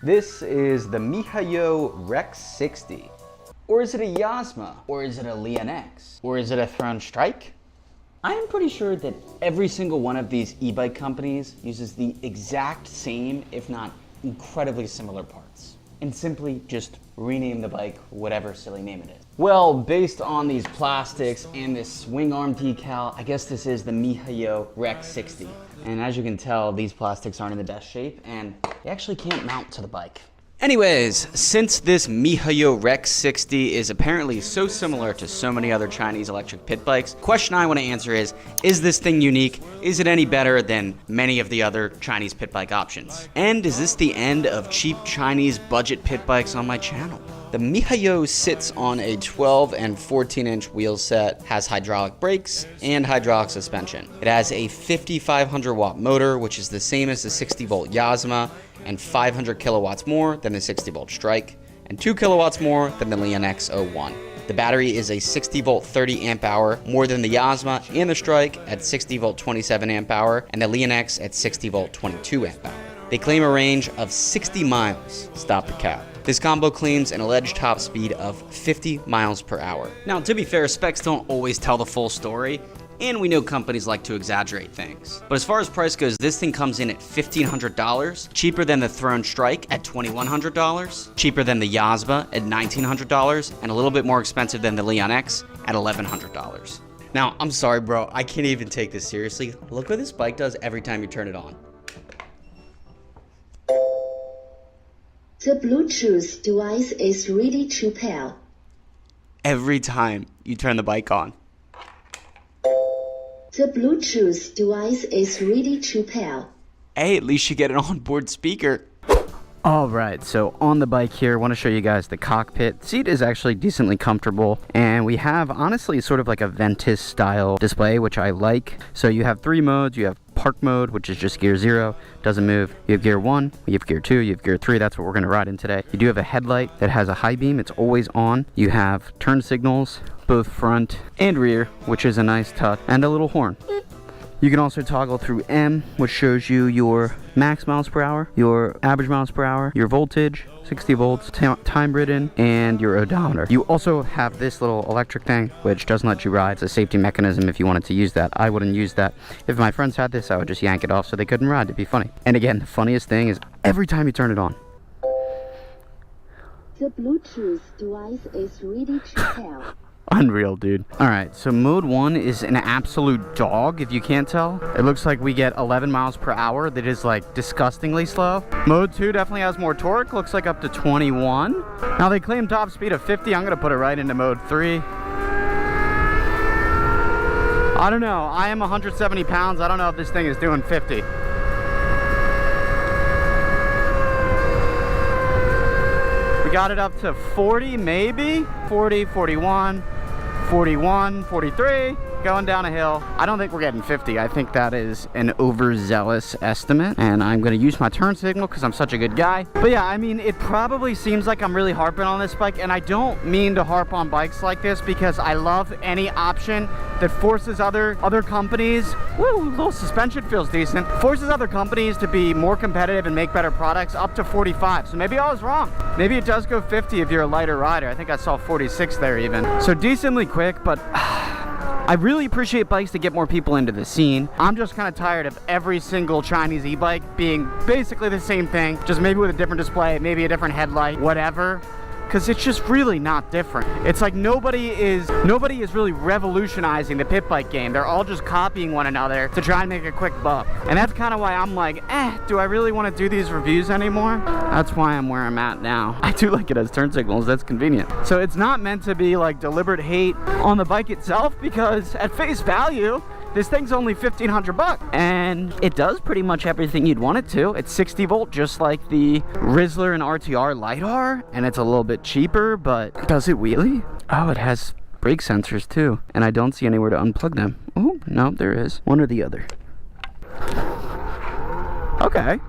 This is the MIHAYO Rex 60. Or is it a Yozma? Or is it a Leon X? Or is it a Throne Strike? I am pretty sure that every single one of these e-bike companies uses the exact same, if not incredibly similar parts, and simply just rename the bike whatever silly name it is. Well, based on these plastics and this swing arm decal, I guess this is the MIHAYO Rex 60. And as you can tell, these plastics aren't in the best shape and they actually can't mount to the bike. Anyways, since this MIHAYO Rex 60 is apparently so similar to so many other Chinese electric pit bikes, question I want to answer is this thing unique? Is it any better than many of the other Chinese pit bike options? And is this the end of cheap Chinese budget pit bikes on my channel? The MIHAYO sits on a 12 and 14-inch wheel set, has hydraulic brakes, and hydraulic suspension. It has a 5,500 watt motor, which is the same as the 60 volt Yozma, and 500 kilowatts more than the 60 volt Strike, and 2 kilowatts more than the Leon X01. The battery is a 60 volt 30 amp hour, more than the Yozma and the Strike at 60 volt 27 amp hour, and the Leon X at 60 volt 22 amp hour. They claim a range of 60 miles, stop the cap. This combo claims an alleged top speed of 50 miles per hour. Now, to be fair, specs don't always tell the full story, and we know companies like to exaggerate things. But as far as price goes, this thing comes in at $1,500, cheaper than the Throne Strike at $2,100, cheaper than the Yozma at $1,900, and a little bit more expensive than the Leon X at $1,100. Now, I'm sorry, bro, I can't even take this seriously. Look what this bike does every time you turn it on. The Bluetooth device is ready to pair. Every time you turn the bike on. The Bluetooth device is ready to pair. Hey, at least you get an onboard speaker. Alright, so on the bike here, I want to show you guys the cockpit. The seat is actually decently comfortable, and we have, honestly, sort of like a Ventus style display, which I like. So you have 3 modes. You have park mode, which is just gear 0, doesn't move. You have gear 1, you have gear 2, you have gear 3, that's what we're going to ride in today. You do have a headlight that has a high beam, it's always on. You have turn signals, both front and rear, which is a nice touch, and a little horn. You can also toggle through M, which shows you your max miles per hour, your average miles per hour, your voltage, 60 volts, time ridden, and your odometer. You also have this little electric thing, which doesn't let you ride. It's a safety mechanism if you wanted to use that. I wouldn't use that. If my friends had this, I would just yank it off so they couldn't ride. It'd be funny. And again, the funniest thing is every time you turn it on. The Bluetooth device is ready to pair. Unreal, dude. Alright, so mode 1 is an absolute dog, if you can't tell. It looks like we get 11 miles per hour. That is, like, disgustingly slow. Mode 2 definitely has more torque. Looks like up to 21. Now, they claim top speed of 50. I'm going to put it right into mode 3. I don't know. I am 170 pounds. I don't know if this thing is doing 50. We got it up to 40, maybe? 40, 41. 41, 43, going down a hill. I don't think we're getting 50. I think that is an overzealous estimate, and I'm going to use my turn signal because I'm such a good guy. But yeah, I mean, it probably seems like I'm really harping on this bike, and I don't mean to harp on bikes like this because I love any option that forces other companies, woo, little suspension feels decent, forces other companies to be more competitive and make better products up to 45. So maybe I was wrong. Maybe it does go 50 if you're a lighter rider. I think I saw 46 there even. So decently quick, but I really appreciate bikes to get more people into the scene. I'm just kind of tired of every single Chinese e-bike being basically the same thing, just maybe with a different display, maybe a different headlight, whatever. Because it's just really not different. It's like nobody is really revolutionizing the pit bike game. They're all just copying one another to try and make a quick buck. And that's kind of why I'm like, do I really want to do these reviews anymore? That's why I'm where I'm at now. I do like it as turn signals, that's convenient. So it's not meant to be like deliberate hate on the bike itself, because at face value, this thing's only 1,500 bucks, and it does pretty much everything you'd want it to. It's 60 volt, just like the Rizzler and RTR LiDAR, and it's a little bit cheaper, but does it wheelie? Oh, it has brake sensors too, and I don't see anywhere to unplug them. Oh, no, there is. One or the other. Okay.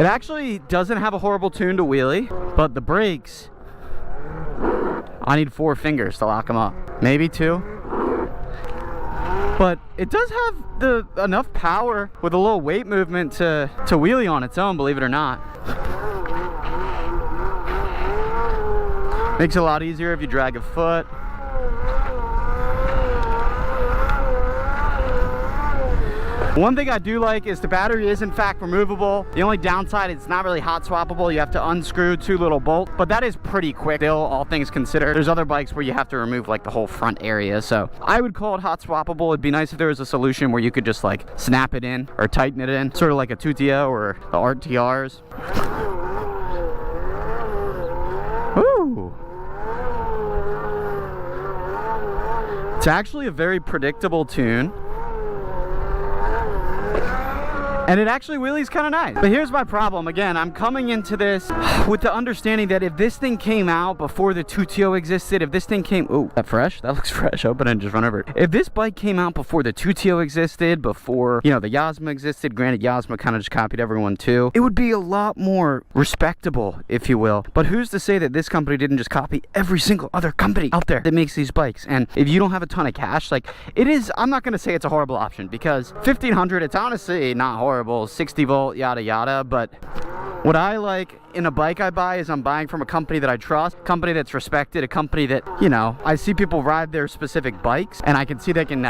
It actually doesn't have a horrible tune to wheelie, but the brakes, I need 4 fingers to lock them up. Maybe 2. But it does have enough power with a little weight movement to wheelie on its own, believe it or not. Makes it a lot easier if you drag a foot. One thing I do like is the battery is in fact removable. The only downside, it's not really hot swappable. You have to unscrew 2 little bolts, but that is pretty quick still, all things considered. There's other bikes where you have to remove like the whole front area, so I would call it hot swappable. It'd be nice if there was a solution where you could just like snap it in or tighten it in, sort of like a Tutio or the RTRs. Ooh. It's actually a very predictable tune. And it actually wheelies kind of nice. But here's my problem. Again, I'm coming into this with the understanding that if this thing came out before the Tutio existed, if this thing came... Oh, that fresh? That looks fresh. I hope I didn't just run over it. If this bike came out before the Tutio existed, before, you know, the Yozma existed, granted Yozma kind of just copied everyone too, it would be a lot more respectable, if you will. But who's to say that this company didn't just copy every single other company out there that makes these bikes? And if you don't have a ton of cash, like, it is... I'm not going to say it's a horrible option, because $1,500, it's honestly not horrible. 60 volt, yada yada, but what I like in a bike I buy is I'm buying from a company that I trust, a company that's respected, a company that, you know, I see people ride their specific bikes and I can see they can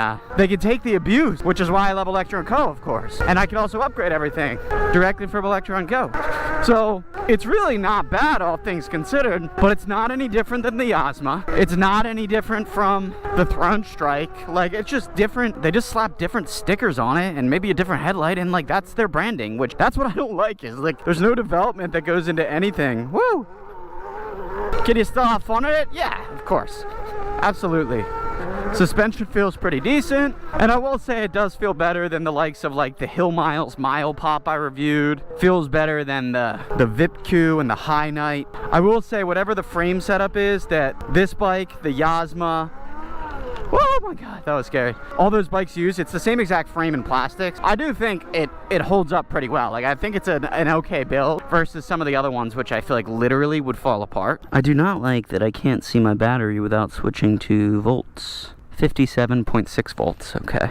take the abuse, which is why I love Electro & Co, of course. And I can also upgrade everything directly from Electro & Co. So it's really not bad, all things considered, but it's not any different than the Yozma. It's not any different from the Throne Strike. Like, it's just different. They just slap different stickers on it and maybe a different headlight, and like that's their branding, which that's what I don't like, is like there's no development that goes into anything. Woo! Can you still have fun with it? Yeah, of course. Absolutely. Suspension feels pretty decent, and I will say it does feel better than the likes of like the Hill Miles Mile Pop I reviewed. Feels better than the VIP-Q and the High Night. I will say whatever the frame setup is, that this bike, the Yozma, oh my god, that was scary. All those bikes use, it's the same exact frame and plastics. I do think it holds up pretty well. Like, I think it's an okay build versus some of the other ones, which I feel like literally would fall apart. I do not like that I can't see my battery without switching to volts. 57.6 volts, okay.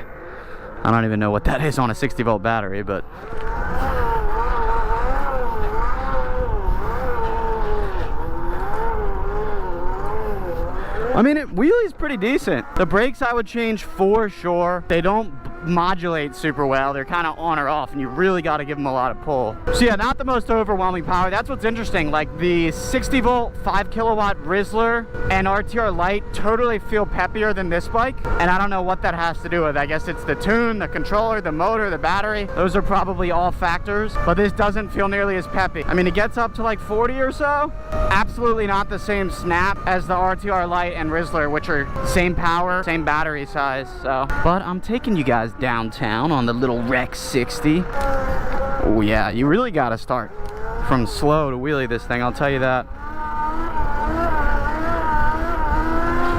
I don't even know what that is on a 60 volt battery, but... I mean, it wheelies pretty decent. The brakes I would change for sure. They don't modulate super well. They're kind of on or off, and you really got to give them a lot of pull. So yeah, not the most overwhelming power. That's what's interesting. Like the 60 volt 5 kilowatt Rizzler and RTR Lite totally feel peppier than this bike, and I don't know what that has to do with. I guess it's the tune, the controller, the motor, the battery. Those are probably all factors, but this doesn't feel nearly as peppy. I mean, it gets up to like 40 or so. Absolutely not the same snap as the RTR Lite and Rizzler, which are same power, same battery size. So, but I'm taking you guys downtown on the little Rex 60. Oh yeah, you really got to start from slow to wheelie this thing, I'll tell you that.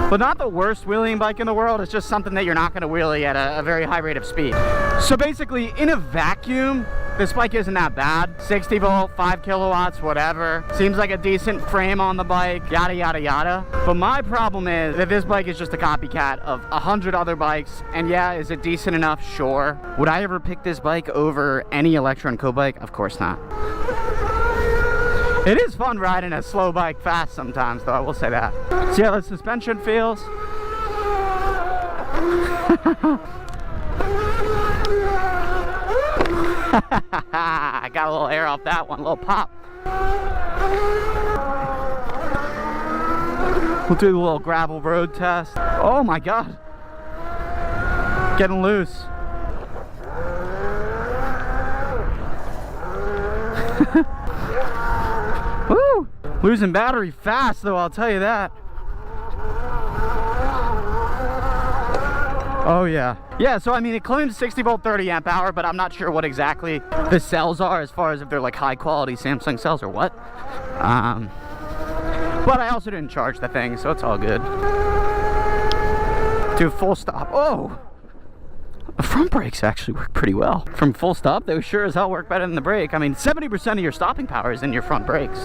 But not the worst wheeling bike in the world. It's just something that you're not going to wheelie at a very high rate of speed. So basically, in a vacuum, this bike isn't that bad. 60 volt, 5 kilowatts, whatever. Seems like a decent frame on the bike, yada, yada, yada. But my problem is that this bike is just a copycat of 100 other bikes. And yeah, is it decent enough? Sure. Would I ever pick this bike over any Electro & Co bike? Of course not. It is fun riding a slow bike fast sometimes, though, I will say that. See how the suspension feels? I got a little air off that one, a little pop. We'll do the little gravel road test. Oh my god. Getting loose. Woo! Losing battery fast though, I'll tell you that. Oh yeah. Yeah, so I mean, it claims 60 volt 30 amp hour, but I'm not sure what exactly the cells are as far as if they're like high quality Samsung cells or what. But I also didn't charge the thing, so it's all good. Do full stop. Oh! The front brakes actually work pretty well. From full stop, they sure as hell work better than the brake. I mean, 70% of your stopping power is in your front brakes.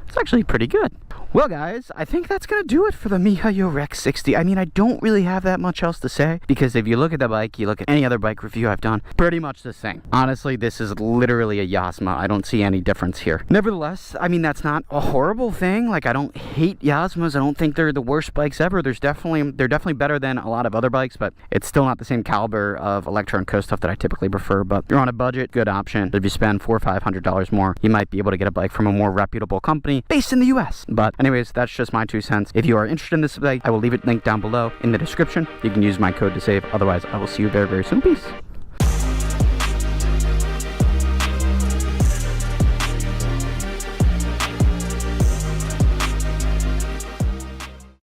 It's actually pretty good. Well guys, I think that's gonna do it for the MIHAYO Rex 60. I mean, I don't really have that much else to say, because if you look at the bike, you look at any other bike review I've done, pretty much the same. Honestly, this is literally a Yozma. I don't see any difference here. Nevertheless, I mean, that's not a horrible thing. Like, I don't hate Yozmas. I don't think they're the worst bikes ever. They're definitely better than a lot of other bikes, but it's still not the same caliber of Electro and Co stuff that I typically prefer. But if you're on a budget, good option. If you spend $400 or $500 more, you might be able to get a bike from a more reputable company based in the US. But anyways, that's just my 2 cents. If you are interested in this bike, I will leave it linked down below in the description. You can use my code to save. Otherwise, I will see you very, very soon. Peace.